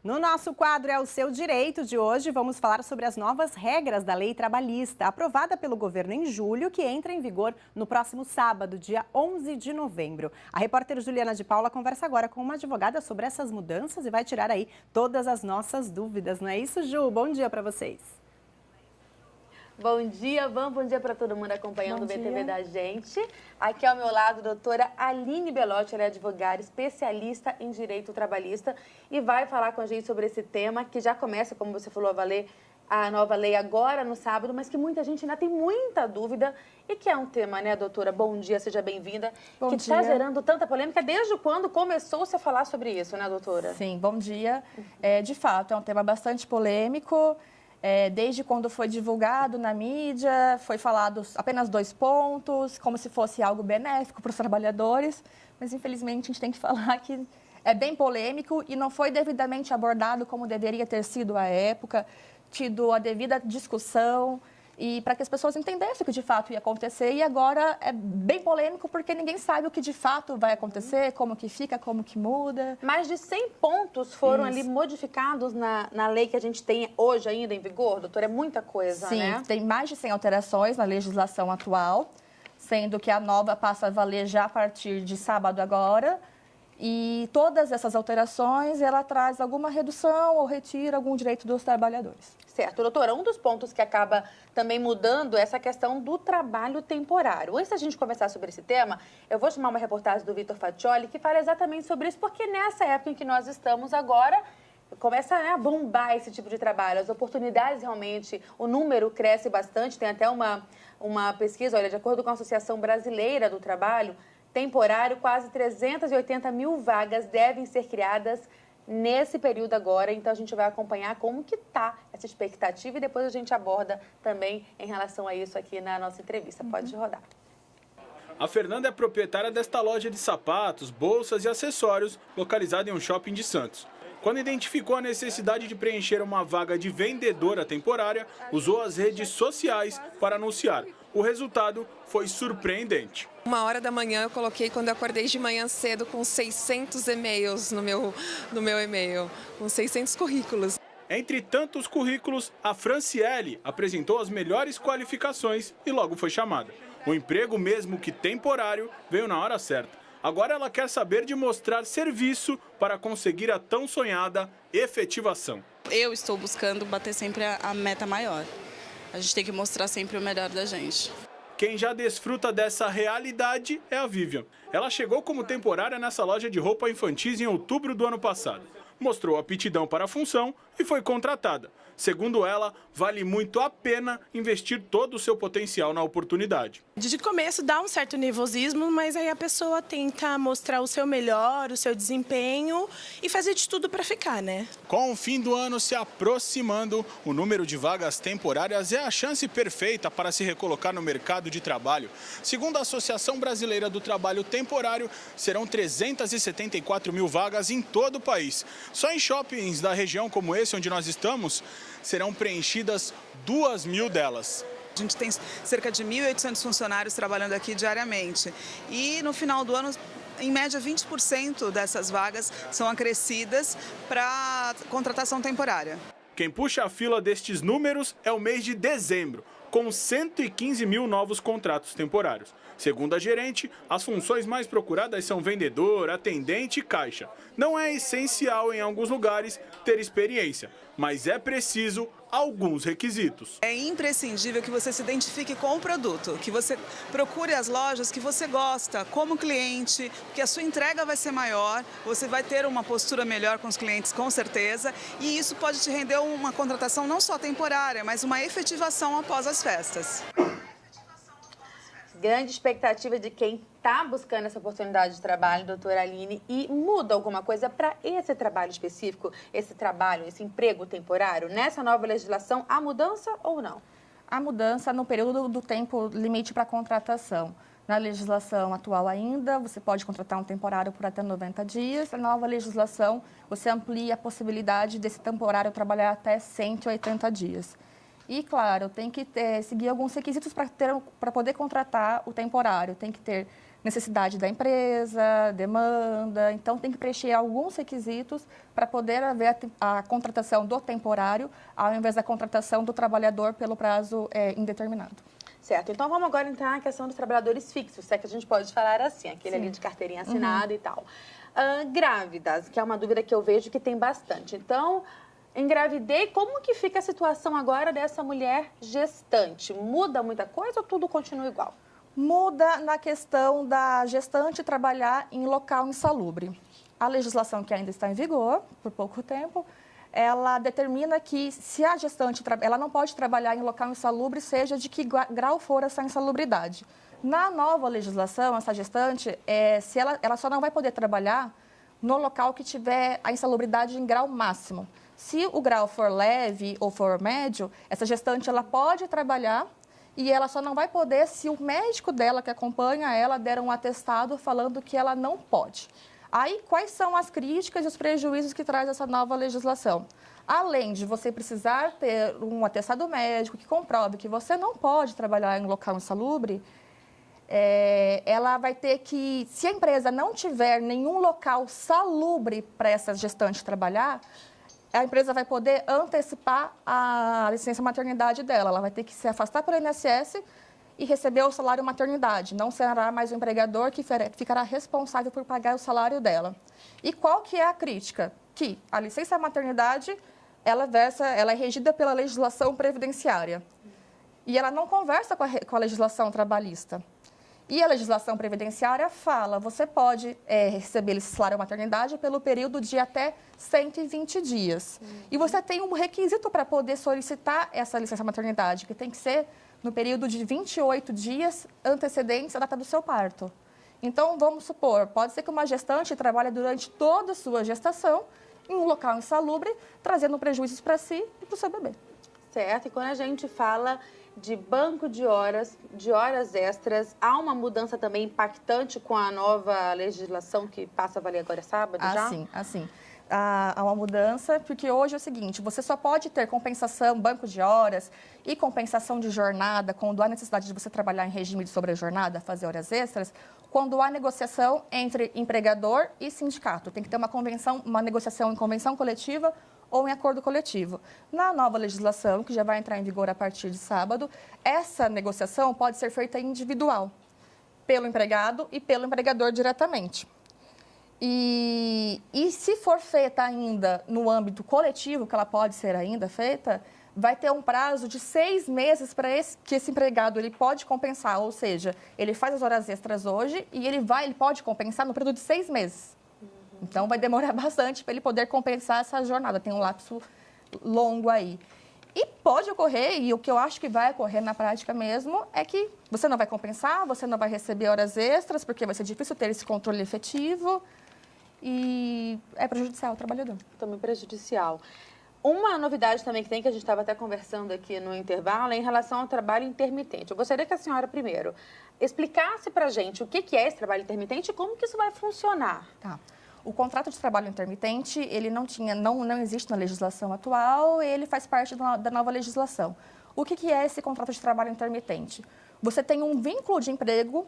No nosso quadro É o Seu Direito de hoje, vamos falar sobre as novas regras da lei trabalhista, aprovada pelo governo em julho, que entra em vigor no próximo sábado, dia 11 de novembro. A repórter Juliana de Paula conversa agora com uma advogada sobre essas mudanças e vai tirar aí todas as nossas dúvidas, não é isso, Ju? Bom dia para vocês. Bom dia, bom dia para todo mundo acompanhando o BTV da gente. Aqui ao meu lado, a doutora Aline Belotti, ela é advogada, especialista em direito trabalhista e vai falar com a gente sobre esse tema que já começa, como você falou, a valer a nova lei agora no sábado, mas que muita gente ainda tem muita dúvida e que é um tema, né, doutora? Bom dia, seja bem-vinda. Que está gerando tanta polêmica desde quando começou-se a falar sobre isso, né, doutora? Sim, bom dia. De fato, é um tema bastante polêmico. Desde quando foi divulgado na mídia, foi falado apenas 2 pontos, como se fosse algo benéfico para os trabalhadores, mas infelizmente a gente tem que falar que é bem polêmico e não foi devidamente abordado como deveria ter sido à época, tido a devida discussão e para que as pessoas entendessem o que de fato ia acontecer. E agora é bem polêmico porque ninguém sabe o que de fato vai acontecer, como que fica, como que muda. Mais de 100 pontos foram ali modificados na lei que a gente tem hoje ainda em vigor, doutora? É muita coisa, né? Sim, tem mais de 100 alterações na legislação atual, sendo que a nova passa a valer já a partir de sábado agora. E todas essas alterações, ela traz alguma redução ou retira algum direito dos trabalhadores. Certo. Doutora, um dos pontos que acaba também mudando é essa questão do trabalho temporário. Antes da gente conversar sobre esse tema, eu vou chamar uma reportagem do Vitor Faccioli que fala exatamente sobre isso, porque nessa época em que nós estamos agora, começa a bombar esse tipo de trabalho. As oportunidades realmente, o número cresce bastante. Tem até uma pesquisa, olha, de acordo com a Associação Brasileira do Trabalho, temporário, quase 380 mil vagas devem ser criadas nesse período agora. Então, a gente vai acompanhar como que está essa expectativa e depois a gente aborda também em relação a isso aqui na nossa entrevista. Pode rodar. A Fernanda é proprietária desta loja de sapatos, bolsas e acessórios localizada em um shopping de Santos. Quando identificou a necessidade de preencher uma vaga de vendedora temporária, usou as redes sociais para anunciar. O resultado foi surpreendente. 1h da manhã eu coloquei, quando eu acordei de manhã cedo, com 600 e-mails no meu e-mail, com 600 currículos. Entre tantos currículos, a Franciele apresentou as melhores qualificações e logo foi chamada. O emprego, mesmo que temporário, veio na hora certa. Agora ela quer saber de mostrar serviço para conseguir a tão sonhada efetivação. Eu estou buscando bater sempre a meta maior. A gente tem que mostrar sempre o melhor da gente. Quem já desfruta dessa realidade é a Vivian. Ela chegou como temporária nessa loja de roupa infantis em outubro do ano passado. Mostrou aptidão para a função e foi contratada. Segundo ela, vale muito a pena investir todo o seu potencial na oportunidade. De começo dá um certo nervosismo, mas aí a pessoa tenta mostrar o seu melhor, o seu desempenho e fazer de tudo para ficar, né? Com o fim do ano se aproximando, o número de vagas temporárias é a chance perfeita para se recolocar no mercado de trabalho. Segundo a Associação Brasileira do Trabalho Temporário, serão 374 mil vagas em todo o país. Só em shoppings da região como esse onde nós estamos, serão preenchidas 2.000 delas. A gente tem cerca de 1.800 funcionários trabalhando aqui diariamente e no final do ano, em média, 20% dessas vagas são acrescidas para contratação temporária. Quem puxa a fila destes números é o mês de dezembro, com 115 mil novos contratos temporários. Segundo a gerente, as funções mais procuradas são vendedor, atendente e caixa. Não é essencial em alguns lugares ter experiência, mas é preciso alguns requisitos. É imprescindível que você se identifique com o produto, que você procure as lojas que você gosta como cliente, porque a sua entrega vai ser maior, você vai ter uma postura melhor com os clientes com certeza, e isso pode te render uma contratação não só temporária, mas uma efetivação após as festas. Grande expectativa de quem está buscando essa oportunidade de trabalho, doutora Aline, e muda alguma coisa para esse trabalho específico, esse trabalho, esse emprego temporário? Nessa nova legislação, há mudança ou não? Há mudança no período do tempo limite para contratação. Na legislação atual ainda, você pode contratar um temporário por até 90 dias. Na nova legislação, você amplia a possibilidade desse temporário trabalhar até 180 dias. E, claro, tem que seguir alguns requisitos para poder contratar o temporário. Tem que ter necessidade da empresa, demanda. Então, tem que preencher alguns requisitos para poder haver a contratação do temporário, ao invés da contratação do trabalhador pelo prazo indeterminado. Certo. Então, vamos agora entrar na questão dos trabalhadores fixos, se é que a gente pode falar assim, aquele ali de carteirinha assinada e tal. Grávidas, que é uma dúvida que eu vejo que tem bastante. Então, engravidei, como que fica a situação agora dessa mulher gestante? Muda muita coisa ou tudo continua igual? Muda na questão da gestante trabalhar em local insalubre. A legislação que ainda está em vigor, por pouco tempo, ela determina que se a gestante, ela não pode trabalhar em local insalubre, seja de que grau for essa insalubridade. Na nova legislação, essa gestante, se ela só não vai poder trabalhar no local que tiver a insalubridade em grau máximo. Se o grau for leve ou for médio, essa gestante ela pode trabalhar e ela só não vai poder se o médico dela que acompanha ela der um atestado falando que ela não pode. Aí, quais são as críticas e os prejuízos que traz essa nova legislação? Além de você precisar ter um atestado médico que comprove que você não pode trabalhar em local insalubre, ela vai ter que, se a empresa não tiver nenhum local salubre para essa gestante trabalhar, a empresa vai poder antecipar a licença maternidade dela. Ela vai ter que se afastar pelo INSS e receber o salário maternidade. Não será mais o empregador que ficará responsável por pagar o salário dela. E qual que é a crítica? Que a licença maternidade, ela é regida pela legislação previdenciária. E ela não conversa com a legislação trabalhista. E a legislação previdenciária fala, você pode receber esse salário maternidade pelo período de até 120 dias. E você tem um requisito para poder solicitar essa licença maternidade, que tem que ser no período de 28 dias antecedentes à data do seu parto. Então, vamos supor, pode ser que uma gestante trabalhe durante toda a sua gestação em um local insalubre, trazendo prejuízos para si e para o seu bebê. Certo, e quando a gente fala de banco de horas extras, há uma mudança também impactante com a nova legislação que passa a valer agora sábado já? Assim. Há uma mudança, porque hoje é o seguinte, você só pode ter compensação, banco de horas e compensação de jornada, quando há necessidade de você trabalhar em regime de sobrejornada, fazer horas extras, quando há negociação entre empregador e sindicato. Tem que ter uma negociação em convenção coletiva ou em acordo coletivo. Na nova legislação, que já vai entrar em vigor a partir de sábado, essa negociação pode ser feita individual, pelo empregado e pelo empregador diretamente. E se for feita ainda no âmbito coletivo, que ela pode ser ainda feita, vai ter um prazo de 6 meses para que esse empregado ele pode compensar, ou seja, ele faz as horas extras hoje e ele pode compensar no período de 6 meses. Então, vai demorar bastante para ele poder compensar essa jornada. Tem um lapso longo aí. E pode ocorrer, e o que eu acho que vai ocorrer na prática mesmo, é que você não vai compensar, você não vai receber horas extras, porque vai ser difícil ter esse controle efetivo e é prejudicial ao trabalhador. Também prejudicial. Uma novidade também que tem, que a gente estava até conversando aqui no intervalo, é em relação ao trabalho intermitente. Eu gostaria que a senhora, primeiro, explicasse para a gente o que é esse trabalho intermitente e como que isso vai funcionar. Tá. O contrato de trabalho intermitente, ele não existe na legislação atual, ele faz parte da nova legislação. O que é esse contrato de trabalho intermitente? Você tem um vínculo de emprego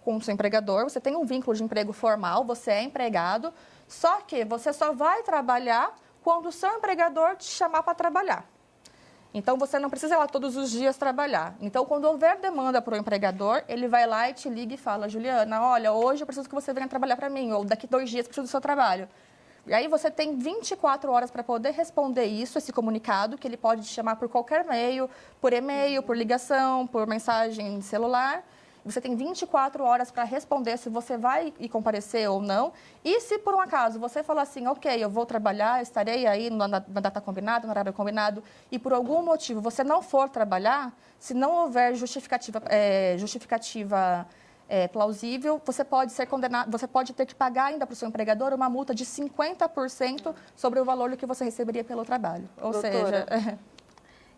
com o seu empregador, você tem um vínculo de emprego formal, você é empregado, só que você só vai trabalhar quando o seu empregador te chamar para trabalhar. Então, você não precisa ir lá todos os dias trabalhar. Então, quando houver demanda para o empregador, ele vai lá e te liga e fala, Juliana, olha, hoje eu preciso que você venha trabalhar para mim, ou daqui 2 dias preciso do seu trabalho. E aí você tem 24 horas para poder responder isso, esse comunicado, que ele pode te chamar por qualquer meio, por e-mail, por ligação, por mensagem celular. Você tem 24 horas para responder se você vai ir comparecer ou não. E se, por um acaso, você falar assim, ok, eu vou trabalhar, estarei aí na data combinada, no horário combinado, e por algum motivo você não for trabalhar, se não houver justificativa plausível, você pode ser condenado, você pode ter que pagar ainda para o seu empregador uma multa de 50% sobre o valor que você receberia pelo trabalho. Ou Doutora, seja...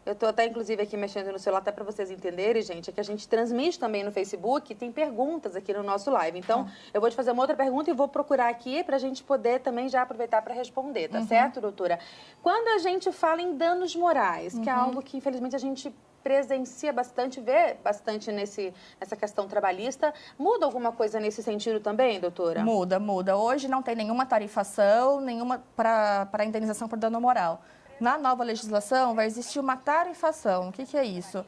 Eu estou até, inclusive, aqui mexendo no celular, até para vocês entenderem, gente, é que a gente transmite também no Facebook e tem perguntas aqui no nosso live. Então, eu vou te fazer uma outra pergunta e vou procurar aqui para a gente poder também já aproveitar para responder, tá certo, doutora? Quando a gente fala em danos morais, que é algo que, infelizmente, a gente presencia bastante, vê bastante nessa questão trabalhista. Muda alguma coisa nesse sentido também, doutora? Muda. Hoje não tem nenhuma tarifação, nenhuma para indenização por dano moral. Na nova legislação vai existir uma tarifação. O que é isso?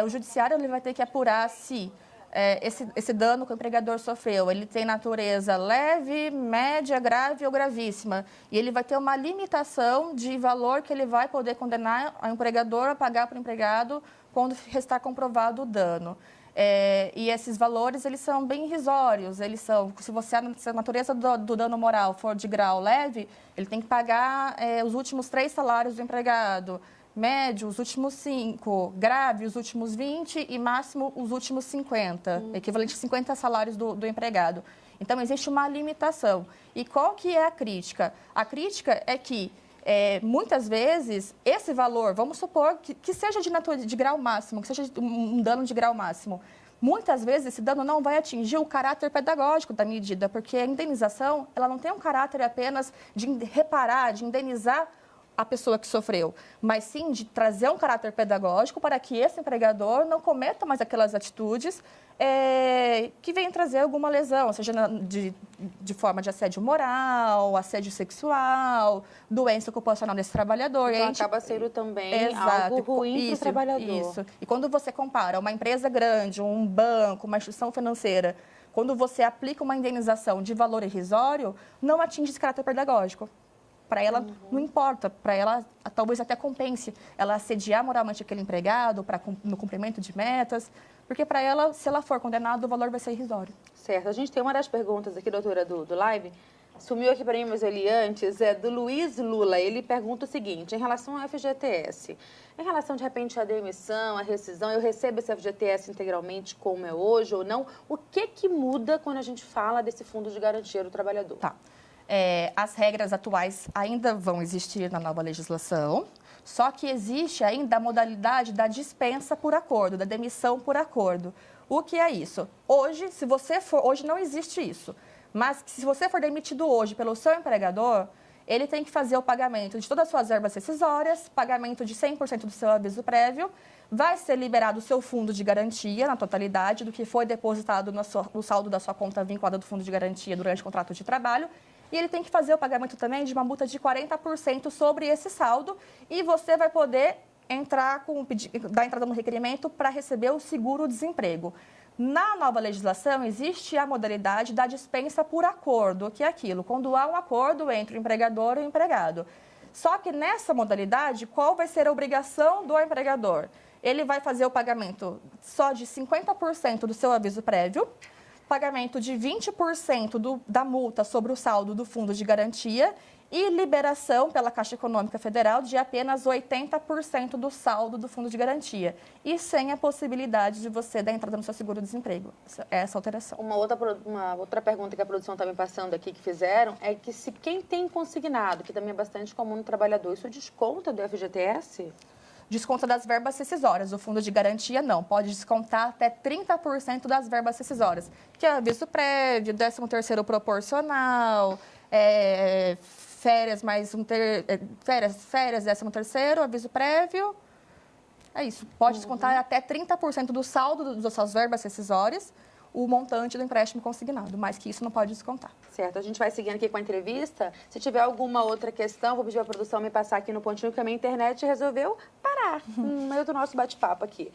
O judiciário ele vai ter que apurar se esse dano que o empregador sofreu, ele tem natureza leve, média, grave ou gravíssima. E ele vai ter uma limitação de valor que ele vai poder condenar o empregador a pagar para o empregado quando restar comprovado o dano. E esses valores, eles são bem irrisórios. Se a natureza do dano moral for de grau leve, ele tem que pagar os últimos 3 salários do empregado. Médio, os últimos 5, grave, os últimos 20 e máximo os últimos 50, equivalente a 50 salários do empregado. Então, existe uma limitação. E qual que é a crítica? A crítica é que, muitas vezes, esse valor, vamos supor que seja de grau máximo, que seja um dano de grau máximo, muitas vezes esse dano não vai atingir o caráter pedagógico da medida, porque a indenização ela não tem um caráter apenas de reparar, de indenizar a pessoa que sofreu, mas sim de trazer um caráter pedagógico para que esse empregador não cometa mais aquelas atitudes que venham trazer alguma lesão, seja de forma de assédio moral, assédio sexual, doença ocupacional desse trabalhador. Então, acaba sendo também algo ruim para o trabalhador. Isso. E quando você compara uma empresa grande, um banco, uma instituição financeira, quando você aplica uma indenização de valor irrisório, não atinge esse caráter pedagógico. Para ela, não importa, para ela talvez até compense ela assediar moralmente aquele empregado no cumprimento de metas, porque para ela, se ela for condenada, o valor vai ser irrisório. Certo. A gente tem uma das perguntas aqui, doutora, do live, sumiu aqui para mim, mas eu li antes, é do Luiz Lula. Ele pergunta o seguinte, em relação ao FGTS, em relação, de repente, à demissão, à rescisão, eu recebo esse FGTS integralmente como é hoje ou não? O que muda quando a gente fala desse fundo de garantia do trabalhador? Tá. As regras atuais ainda vão existir na nova legislação, só que existe ainda a modalidade da dispensa por acordo, da demissão por acordo. O que é isso? Hoje não existe isso, mas se você for demitido hoje pelo seu empregador, ele tem que fazer o pagamento de todas as suas verbas rescisórias, pagamento de 100% do seu aviso prévio, vai ser liberado o seu fundo de garantia na totalidade do que foi depositado no saldo da sua conta vinculada do fundo de garantia durante o contrato de trabalho. E ele tem que fazer o pagamento também de uma multa de 40% sobre esse saldo e você vai poder dar entrada no requerimento para receber o seguro-desemprego. Na nova legislação, existe a modalidade da dispensa por acordo, que é aquilo, quando há um acordo entre o empregador e o empregado. Só que nessa modalidade, qual vai ser a obrigação do empregador? Ele vai fazer o pagamento só de 50% do seu aviso prévio, pagamento de 20% da multa sobre o saldo do fundo de garantia e liberação pela Caixa Econômica Federal de apenas 80% do saldo do fundo de garantia. E sem a possibilidade de você dar entrada no seu seguro-desemprego. Essa alteração. Uma outra pergunta que a produção está me passando aqui, que fizeram, é que se quem tem consignado, que também é bastante comum no trabalhador, isso desconta do FGTS? Desconta das verbas rescisórias. O fundo de garantia não. Pode descontar até 30% das verbas rescisórias, que é aviso prévio, 13º proporcional, férias, férias, 13º, aviso prévio. É isso. Pode descontar até 30% do saldo das suas verbas rescisórias, o montante do empréstimo consignado, mas que isso não pode descontar. Certo, a gente vai seguindo aqui com a entrevista. Se tiver alguma outra questão, vou pedir a produção me passar aqui no pontinho, que a minha internet resolveu parar no meio do nosso bate-papo aqui.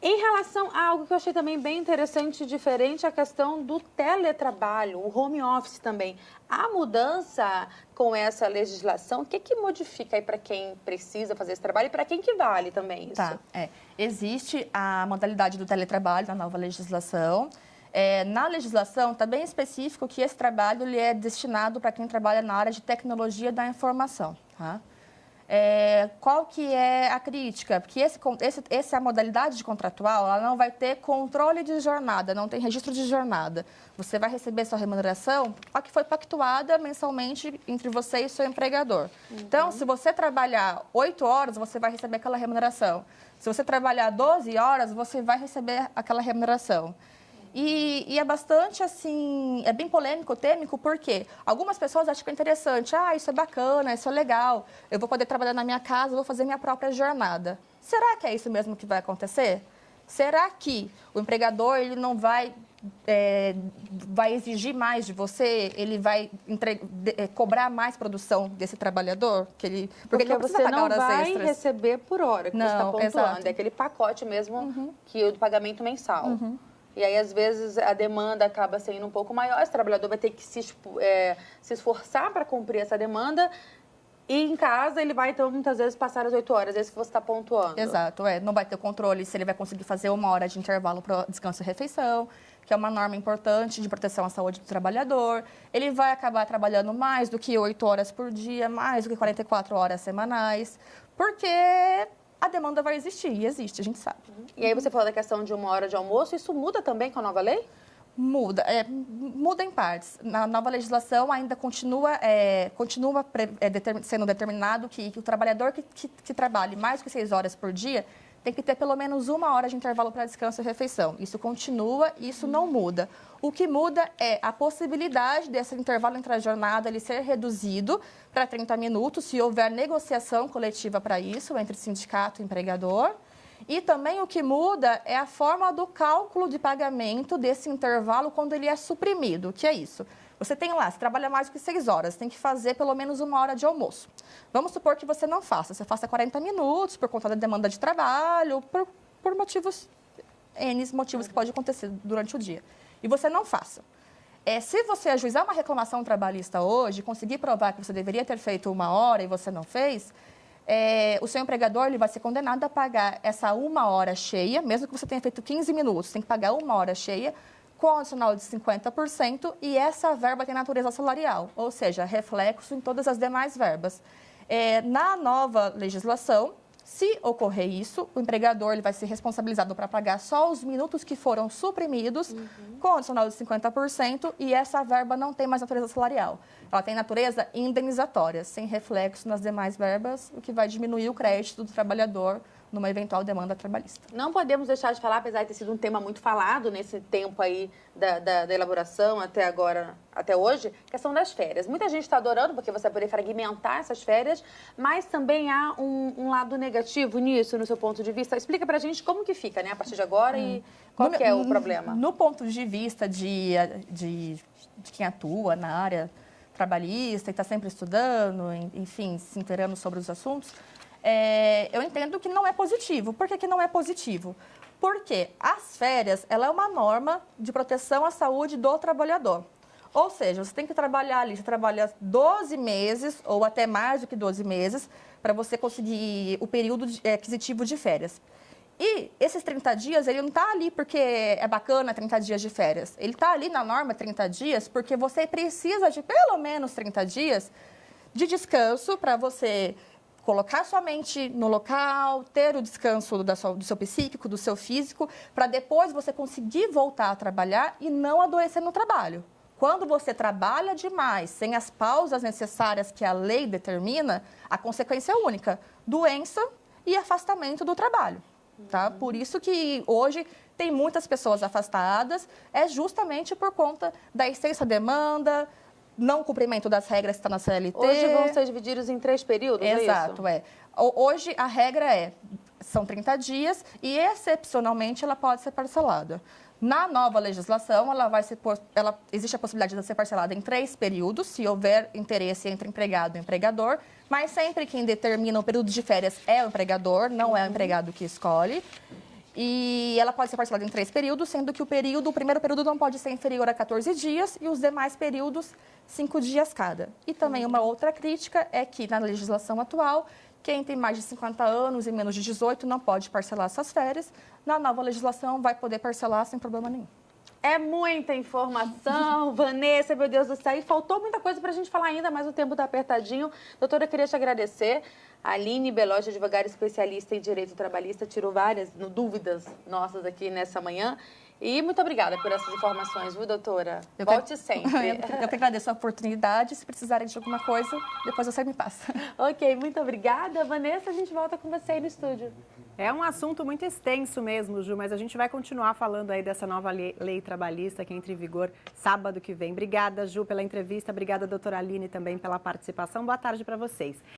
Em relação a algo que eu achei também bem interessante e diferente, a questão do teletrabalho, o home office também. A mudança com essa legislação, o que modifica aí para quem precisa fazer esse trabalho e para quem que vale também isso? Tá, existe a modalidade do teletrabalho na nova legislação. Na legislação está bem específico que esse trabalho ele é destinado para quem trabalha na área de tecnologia da informação, tá? Qual que é a crítica? Porque essa modalidade contratual, ela não vai ter controle de jornada, não tem registro de jornada. Você vai receber sua remuneração, a que foi pactuada mensalmente entre você e seu empregador. Então, se você trabalhar 8 horas, você vai receber aquela remuneração. Se você trabalhar 12 horas, você vai receber aquela remuneração. E é bastante, assim, é bem polêmico, têmico, porque algumas pessoas acham que é interessante. Isso é bacana, isso é legal. Eu vou poder trabalhar na minha casa, vou fazer minha própria jornada. Será que é isso mesmo que vai acontecer? Será que o empregador ele não vai exigir mais de você? Ele vai cobrar mais produção desse trabalhador? Porque ele você não vai extras. receber por hora que você está pontuando. Exato. É aquele pacote mesmo que o do pagamento mensal. E aí, às vezes, a demanda acaba sendo um pouco maior, esse trabalhador vai ter que se esforçar para cumprir essa demanda e em casa ele vai, então, muitas vezes, passar as 8 horas, esse que você está pontuando. Exato, não vai ter controle se ele vai conseguir fazer 1 hora de intervalo para descanso e refeição, que é uma norma importante de proteção à saúde do trabalhador. Ele vai acabar trabalhando mais do que 8 horas por dia, mais do que 44 horas semanais, porque a demanda vai existir, e existe, a gente sabe. E aí você falou da questão de 1 hora de almoço, isso muda também com a nova lei? Muda, muda em partes. Na nova legislação ainda continua sendo determinado que o trabalhador que trabalhe mais que 6 horas por dia tem que ter pelo menos 1 hora de intervalo para descanso e refeição. Isso continua, isso não muda. O que muda é a possibilidade desse intervalo entre a jornada ele ser reduzido para 30 minutos, se houver negociação coletiva para isso, entre sindicato e empregador. E também o que muda é a forma do cálculo de pagamento desse intervalo quando ele é suprimido. O que é isso? Você tem lá, você trabalha mais do que 6 horas, tem que fazer pelo menos 1 hora de almoço. Vamos supor que você não faça, você faça 40 minutos por conta da demanda de trabalho, por motivos, N motivos que pode acontecer durante o dia. E você não faça. Se você ajuizar uma reclamação trabalhista hoje, conseguir provar que você deveria ter feito 1 hora e você não fez, o seu empregador ele vai ser condenado a pagar essa 1 hora cheia, mesmo que você tenha feito 15 minutos, tem que pagar 1 hora cheia, com um adicional de 50%, e essa verba tem natureza salarial, ou seja, reflexo em todas as demais verbas. Na nova legislação, se ocorrer isso, o empregador ele vai ser responsabilizado para pagar só os minutos que foram suprimidos, com um adicional de 50%, e essa verba não tem mais natureza salarial. Ela tem natureza indenizatória, sem reflexo nas demais verbas, o que vai diminuir o crédito do trabalhador numa eventual demanda trabalhista. Não podemos deixar de falar, apesar de ter sido um tema muito falado nesse tempo aí da elaboração até agora, até hoje, questão das férias. Muita gente está adorando, porque você vai poder fragmentar essas férias, mas também há um lado negativo nisso, no seu ponto de vista. Explica pra gente como que fica, né, a partir de agora e qual que é o problema. No ponto de vista de quem atua na área trabalhista e está sempre estudando, enfim, se inteirando sobre os assuntos, eu entendo que não é positivo. Por que não é positivo? Porque as férias, ela é uma norma de proteção à saúde do trabalhador. Ou seja, você tem que trabalhar ali, você trabalha 12 meses ou até mais do que 12 meses para você conseguir o período aquisitivo de férias. E esses 30 dias, ele não está ali porque é bacana 30 dias de férias. Ele está ali na norma 30 dias porque você precisa de pelo menos 30 dias de descanso para você colocar sua mente no local, ter o descanso do seu psíquico, do seu físico, para depois você conseguir voltar a trabalhar e não adoecer no trabalho. Quando você trabalha demais, sem as pausas necessárias que a lei determina, a consequência é única: doença e afastamento do trabalho. Tá? Por isso que hoje tem muitas pessoas afastadas, justamente por conta da extensa demanda, não cumprimento das regras que está na CLT. Hoje vão ser divididos em 3 períodos, Exato, é isso? Hoje a regra são 30 dias e, excepcionalmente, ela pode ser parcelada. Na nova legislação, existe a possibilidade de ser parcelada em 3 períodos, se houver interesse entre empregado e empregador, mas sempre quem determina o período de férias é o empregador, não é o empregado que escolhe. E ela pode ser parcelada em 3 períodos, sendo que o primeiro período não pode ser inferior a 14 dias e os demais períodos, 5 dias cada. E também uma outra crítica é que, na legislação atual, quem tem mais de 50 anos e menos de 18 não pode parcelar suas férias. Na nova legislação, vai poder parcelar sem problema nenhum. É muita informação, Vanessa, meu Deus do céu. E faltou muita coisa para a gente falar ainda, mas o tempo está apertadinho. Doutora, eu queria te agradecer. A Aline Belotti, advogada especialista em direito trabalhista, tirou várias dúvidas nossas aqui nessa manhã. E muito obrigada por essas informações, viu, doutora? Volte sempre. Eu que agradeço a oportunidade. Se precisarem de alguma coisa, depois você me passa. Ok, muito obrigada. Vanessa, a gente volta com você aí no estúdio. É um assunto muito extenso mesmo, Ju, mas a gente vai continuar falando aí dessa nova lei trabalhista que entra em vigor sábado que vem. Obrigada, Ju, pela entrevista. Obrigada, doutora Aline, também pela participação. Boa tarde para vocês.